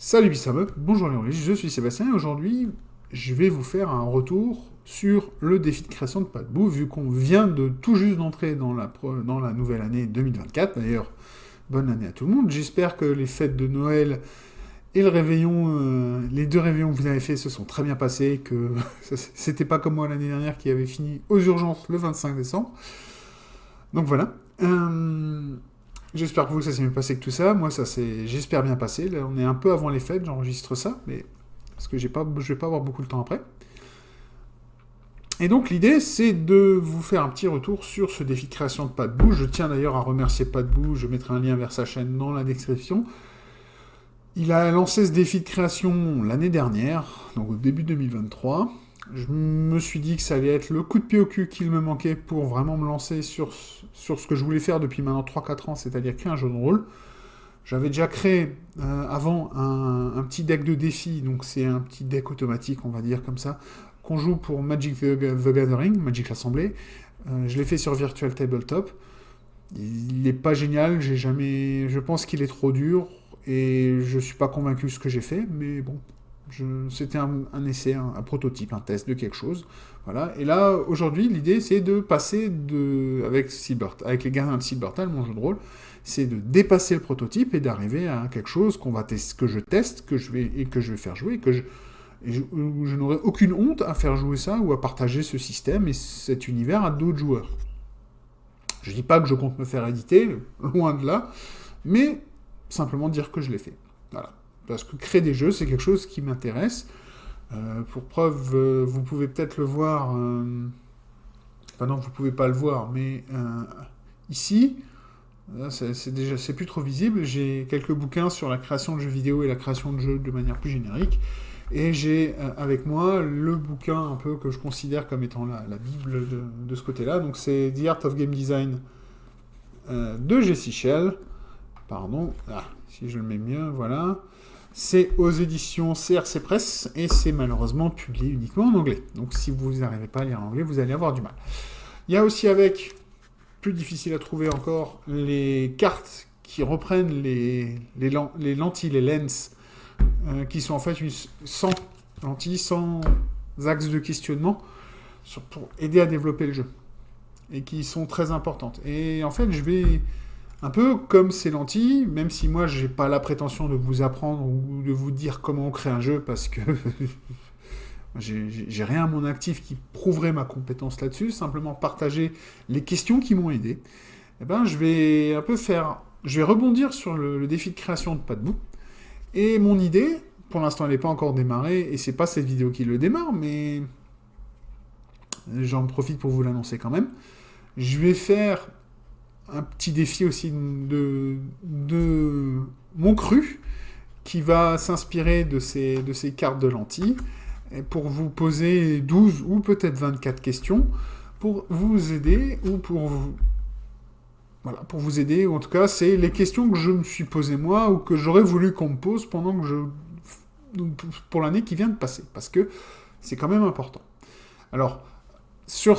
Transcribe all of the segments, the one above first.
Salut Bissame, bonjour Léon, je suis Sébastien et aujourd'hui je vais vous faire un retour sur le défi de création de Padbou vu qu'on vient de tout juste d'entrer dans la nouvelle année 2024. D'ailleurs, bonne année à tout le monde. J'espère que les fêtes de Noël et le réveillon, les deux réveillons que vous avez fait se sont très bien passés, que c'était pas comme moi l'année dernière qui avait fini aux urgences le 25 décembre. Donc voilà. J'espère que vous, ça s'est mieux passé que tout ça. Moi, ça s'est, j'espère, bien passé. Là, on est un peu avant les fêtes, j'enregistre ça, mais parce que je vais pas avoir beaucoup de temps après. Et donc, l'idée, c'est de vous faire un petit retour sur ce défi de création de Padbou. Je tiens d'ailleurs à remercier Padbou. Je mettrai un lien vers sa chaîne dans la description. Il a lancé ce défi de création l'année dernière, donc au début 2023. Je me suis dit que ça allait être le coup de pied au cul qu'il me manquait pour vraiment me lancer sur ce que je voulais faire depuis maintenant 3-4 ans, c'est-à-dire créer un jeu de rôle. J'avais déjà créé avant un petit deck de défis, donc c'est un petit deck automatique, on va dire comme ça, qu'on joue pour Magic the Gathering, Magic l'Assemblée. Je l'ai fait sur Virtual Tabletop. Il n'est pas génial, je pense qu'il est trop dur et je suis pas convaincu de ce que j'ai fait, mais bon, c'était un essai, un prototype, un test de quelque chose. Voilà. Et là, aujourd'hui, l'idée, c'est de passer avec les gardiens de Silbertal, mon jeu de rôle, c'est de dépasser le prototype et d'arriver à quelque chose que je teste, que je vais faire jouer, où je n'aurai aucune honte à faire jouer ça ou à partager ce système et cet univers à d'autres joueurs. Je dis pas que je compte me faire éditer, loin de là, mais simplement dire que je l'ai fait. Voilà. Parce que créer des jeux, c'est quelque chose qui m'intéresse. Pour preuve, vous pouvez peut-être le voir. Enfin non, vous pouvez pas le voir, mais ici, c'est plus trop visible. J'ai quelques bouquins sur la création de jeux vidéo et la création de jeux de manière plus générique. Et j'ai avec moi le bouquin un peu que je considère comme étant la Bible de ce côté-là. Donc c'est The Art of Game Design de Jesse Shell. Pardon, si je le mets mieux, voilà. C'est aux éditions CRC Press et c'est malheureusement publié uniquement en anglais. Donc si vous n'arrivez pas à lire l'anglais, vous allez avoir du mal. Il y a aussi avec, plus difficile à trouver encore, les cartes qui reprennent les lentilles, les lens, qui sont en fait 100 lentilles, 100 axes de questionnement pour aider à développer le jeu. Et qui sont très importantes. Et en fait, je vais... Un peu comme ces lentilles, même si moi j'ai pas la prétention de vous apprendre ou de vous dire comment on crée un jeu parce que j'ai rien à mon actif qui prouverait ma compétence là-dessus, simplement partager les questions qui m'ont aidé. Eh ben, je vais rebondir sur le défi de création de Padbou. Et mon idée, pour l'instant elle n'est pas encore démarrée, et c'est pas cette vidéo qui le démarre, mais j'en profite pour vous l'annoncer quand même. Je vais faire un petit défi aussi de mon cru qui va s'inspirer de ces cartes de lentilles pour vous poser 12 ou peut-être 24 questions pour vous aider ou pour vous aider, ou en tout cas c'est les questions que je me suis posées moi ou que j'aurais voulu qu'on me pose pour l'année qui vient de passer parce que c'est quand même important. Alors sur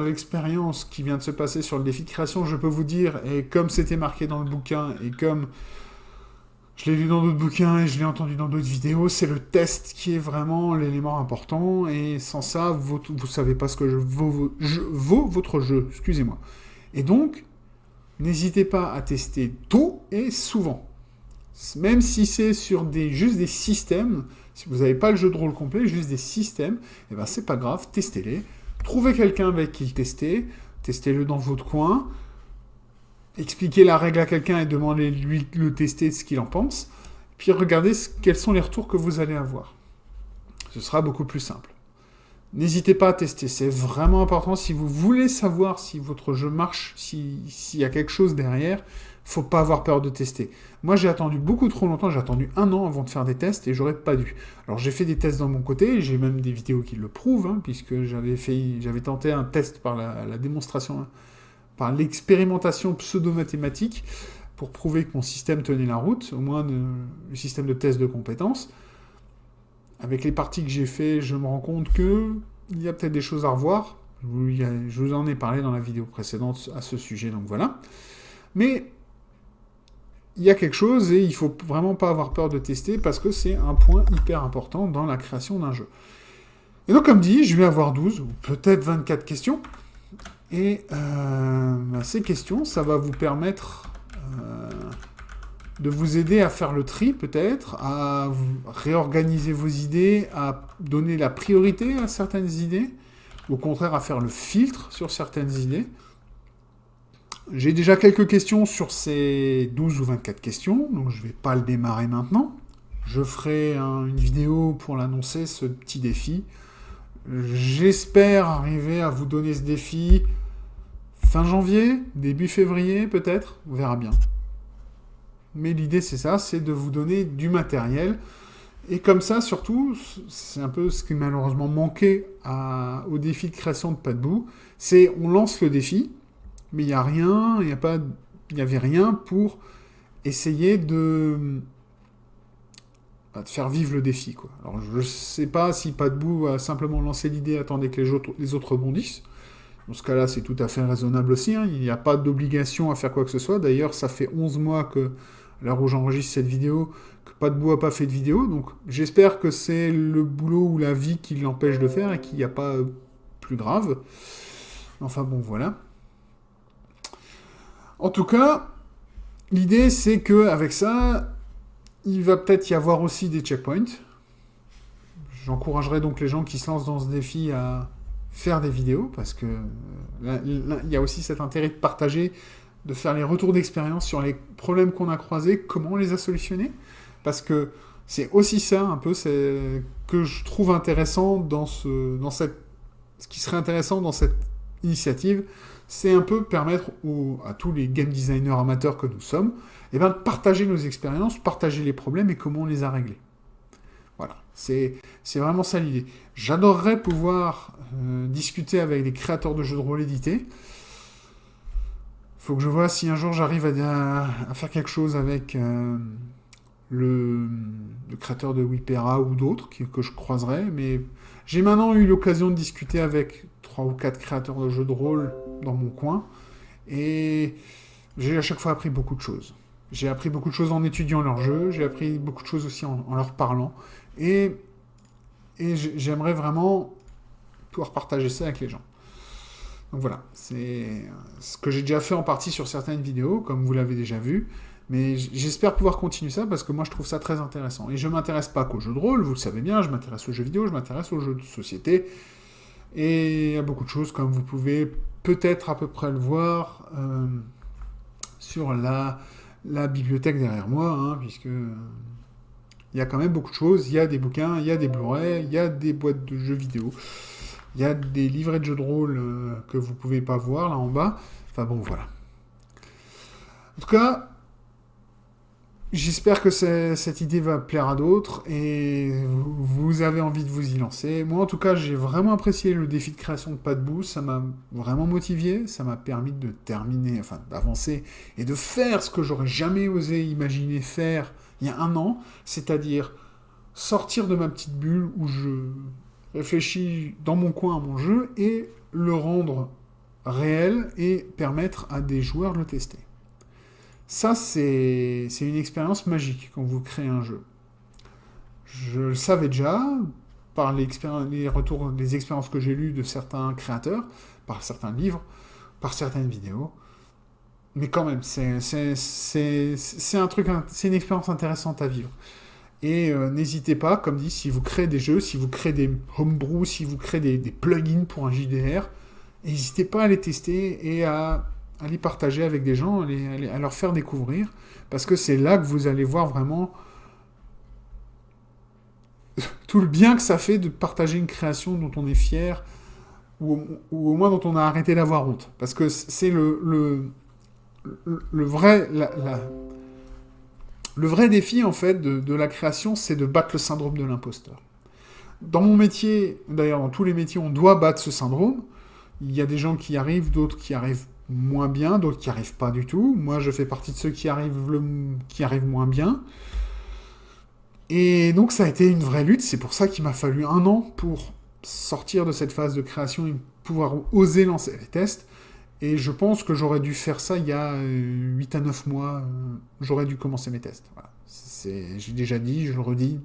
l'expérience qui vient de se passer sur le défi de création, je peux vous dire, et comme c'était marqué dans le bouquin, et comme je l'ai lu dans d'autres bouquins et je l'ai entendu dans d'autres vidéos, c'est le test qui est vraiment l'élément important, et sans ça, vous savez pas ce que vaut votre jeu, excusez-moi. Et donc, n'hésitez pas à tester tôt et souvent. Même si c'est sur juste des systèmes, si vous n'avez pas le jeu de rôle complet, juste des systèmes, et ben c'est pas grave, testez-les. Trouvez quelqu'un avec qui le tester, testez-le dans votre coin, expliquez la règle à quelqu'un et demandez-lui de le tester, ce qu'il en pense, puis regardez quels sont les retours que vous allez avoir. Ce sera beaucoup plus simple. N'hésitez pas à tester, c'est vraiment important. Si vous voulez savoir si votre jeu marche, s'il y a quelque chose derrière, faut pas avoir peur de tester. Moi, j'ai attendu beaucoup trop longtemps, j'ai attendu 1 an avant de faire des tests et j'aurais pas dû. Alors, j'ai fait des tests dans mon côté, j'ai même des vidéos qui le prouvent, puisque j'avais tenté un test par la démonstration, par l'expérimentation pseudo-mathématique pour prouver que mon système tenait la route, au moins le système de test de compétences. Avec les parties que j'ai fait, je me rends compte qu'il y a peut-être des choses à revoir. Je vous en ai parlé dans la vidéo précédente à ce sujet, donc voilà. Mais il y a quelque chose et il faut vraiment pas avoir peur de tester parce que c'est un point hyper important dans la création d'un jeu. Et donc, comme dit, je vais avoir 12 ou peut-être 24 questions. Et ces questions, ça va vous permettre de vous aider à faire le tri, peut-être, à réorganiser vos idées, à donner la priorité à certaines idées, au contraire, à faire le filtre sur certaines idées. J'ai déjà quelques questions sur ces 12 ou 24 questions, donc je ne vais pas le démarrer maintenant. Je ferai une vidéo pour l'annoncer, ce petit défi. J'espère arriver à vous donner ce défi fin janvier, début février peut-être, on verra bien. Mais l'idée c'est ça, c'est de vous donner du matériel. Et comme ça, surtout, c'est un peu ce qui malheureusement manquait au défi de création de Pas de Boue, c'est on lance le défi, mais il n'y a rien, il n'y avait rien pour essayer de faire vivre le défi, quoi. Alors je ne sais pas si Pas de Boue a simplement lancé l'idée, attendait que les autres rebondissent. Dans ce cas-là, c'est tout à fait raisonnable aussi, hein. Il n'y a pas d'obligation à faire quoi que ce soit. D'ailleurs, ça fait 11 mois que, à l'heure où j'enregistre cette vidéo, que Pas de Boue n'a pas fait de vidéo. Donc j'espère que c'est le boulot ou la vie qui l'empêche de faire et qu'il n'y a pas plus grave. Enfin bon, voilà. En tout cas, l'idée c'est qu'avec ça, il va peut-être y avoir aussi des checkpoints. J'encouragerai donc les gens qui se lancent dans ce défi à faire des vidéos, parce que il y a aussi cet intérêt de partager, de faire les retours d'expérience sur les problèmes qu'on a croisés, comment on les a solutionnés, parce que c'est aussi ça un peu que je trouve intéressant ce qui serait intéressant dans cette initiative, c'est un peu permettre à tous les game designers amateurs que nous sommes, de partager nos expériences, partager les problèmes et comment on les a réglés. Voilà, c'est vraiment ça l'idée. J'adorerais pouvoir discuter avec des créateurs de jeux de rôle édités. Faut que je vois si un jour j'arrive à faire quelque chose avec le créateur de Wipera ou d'autres que je croiserai, mais j'ai maintenant eu l'occasion de discuter avec 3 ou 4 créateurs de jeux de rôle dans mon coin, et j'ai à chaque fois appris beaucoup de choses. J'ai appris beaucoup de choses en étudiant leurs jeux, j'ai appris beaucoup de choses aussi en leur parlant, et j'aimerais vraiment pouvoir partager ça avec les gens. Donc voilà, c'est ce que j'ai déjà fait en partie sur certaines vidéos, comme vous l'avez déjà vu, mais j'espère pouvoir continuer ça parce que moi je trouve ça très intéressant. Et je ne m'intéresse pas qu'aux jeux de rôle, vous le savez bien, je m'intéresse aux jeux vidéo, je m'intéresse aux jeux de société, et à beaucoup de choses, comme vous pouvez peut-être à peu près le voir sur la bibliothèque derrière moi, hein, puisque il y a quand même beaucoup de choses, il y a des bouquins, il y a des Blu-ray, il y a des boîtes de jeux vidéo, il y a des livrets de jeux de rôle que vous pouvez pas voir là en bas. Enfin bon, voilà. En tout cas, j'espère que cette idée va plaire à d'autres et vous avez envie de vous y lancer. Moi, en tout cas, j'ai vraiment apprécié le défi de création de Pas de Boue. Ça m'a vraiment motivé. Ça m'a permis de terminer, enfin d'avancer et de faire ce que j'aurais jamais osé imaginer faire il y a un an, c'est-à-dire sortir de ma petite bulle où je réfléchis dans mon coin à mon jeu et le rendre réel et permettre à des joueurs de le tester. Ça, c'est une expérience magique quand vous créez un jeu. Je le savais déjà par les retours, les expériences que j'ai lues de certains créateurs, par certains livres, par certaines vidéos. Mais quand même, c'est un truc, c'est une expérience intéressante à vivre. Et n'hésitez pas, comme dit, si vous créez des jeux, si vous créez des homebrew, si vous créez des plugins pour un JDR, n'hésitez pas à les tester et à les partager avec des gens, à leur faire découvrir, parce que c'est là que vous allez voir vraiment tout le bien que ça fait de partager une création dont on est fier, ou au moins dont on a arrêté d'avoir honte. Parce que c'est le vrai... Le vrai défi, en fait, de la création, c'est de battre le syndrome de l'imposteur. Dans mon métier, d'ailleurs, dans tous les métiers, on doit battre ce syndrome. Il y a des gens qui y arrivent, d'autres qui arrivent moins bien, d'autres qui n'y arrivent pas du tout. Moi, je fais partie de ceux qui arrivent moins bien. Et donc, ça a été une vraie lutte. C'est pour ça qu'il m'a fallu 1 an pour sortir de cette phase de création et pouvoir oser lancer les tests. Et je pense que j'aurais dû faire ça il y a 8 à 9 mois. J'aurais dû commencer mes tests. Voilà. J'ai déjà dit, je le redis,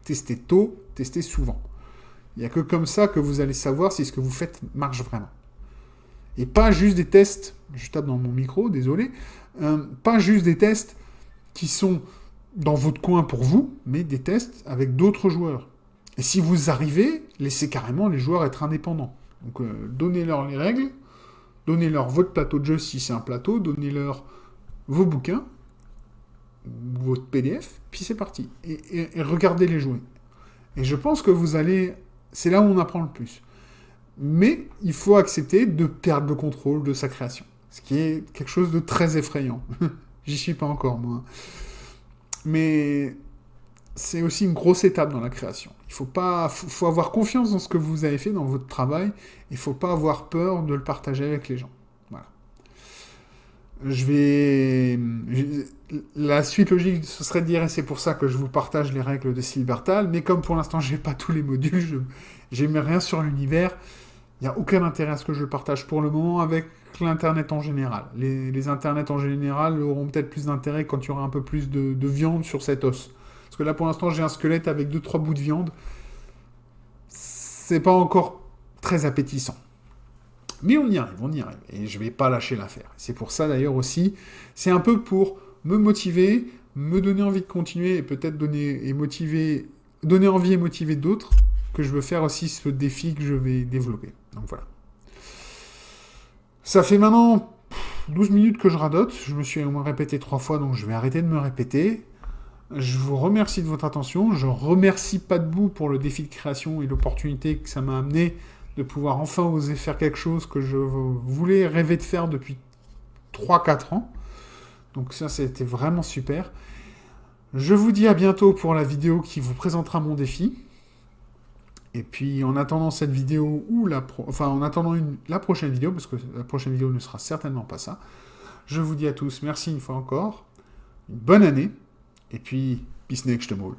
testez tôt, testez souvent. Il n'y a que comme ça que vous allez savoir si ce que vous faites marche vraiment. Et pas juste des tests, je tape dans mon micro, désolé, pas juste des tests qui sont dans votre coin pour vous, mais des tests avec d'autres joueurs. Et si vous arrivez, laissez carrément les joueurs être indépendants. Donc donnez-leur les règles, donnez-leur votre plateau de jeu si c'est un plateau, donnez-leur vos bouquins, votre PDF, puis c'est parti. Et regardez-les jouer. Et je pense que vous allez... C'est là où on apprend le plus. Mais il faut accepter de perdre le contrôle de sa création. Ce qui est quelque chose de très effrayant. J'y suis pas encore, moi. Mais c'est aussi une grosse étape dans la création. Il faut avoir confiance dans ce que vous avez fait, dans votre travail. Il ne faut pas avoir peur de le partager avec les gens. Voilà. La suite logique, ce serait de dire, et c'est pour ça que je vous partage les règles de Silbertal, mais comme pour l'instant, je n'ai pas tous les modules, je n'ai rien sur l'univers, il n'y a aucun intérêt à ce que je le partage pour le moment avec l'Internet en général. Les Internets en général auront peut-être plus d'intérêt quand il y aura un peu plus de viande sur cet os. Parce que là, pour l'instant, j'ai un squelette avec 2-3 bouts de viande. C'est pas encore très appétissant. Mais on y arrive. Et je vais pas lâcher l'affaire. C'est pour ça, d'ailleurs, aussi, c'est un peu pour me motiver, me donner envie de continuer et peut-être donner envie et motiver d'autres que je veux faire aussi ce défi que je vais développer. Donc voilà. Ça fait maintenant 12 minutes que je radote. Je me suis au moins répété 3 fois, donc je vais arrêter de me répéter. Je vous remercie de votre attention. Je remercie Padbou pour le défi de création et l'opportunité que ça m'a amené de pouvoir enfin oser faire quelque chose que je voulais rêver de faire depuis 3-4 ans. Donc ça, c'était vraiment super. Je vous dis à bientôt pour la vidéo qui vous présentera mon défi. Et puis, en attendant cette vidéo, en attendant la prochaine vidéo, parce que la prochaine vidéo ne sera certainement pas ça, je vous dis à tous merci une fois encore, une bonne année, et puis, peace next to all.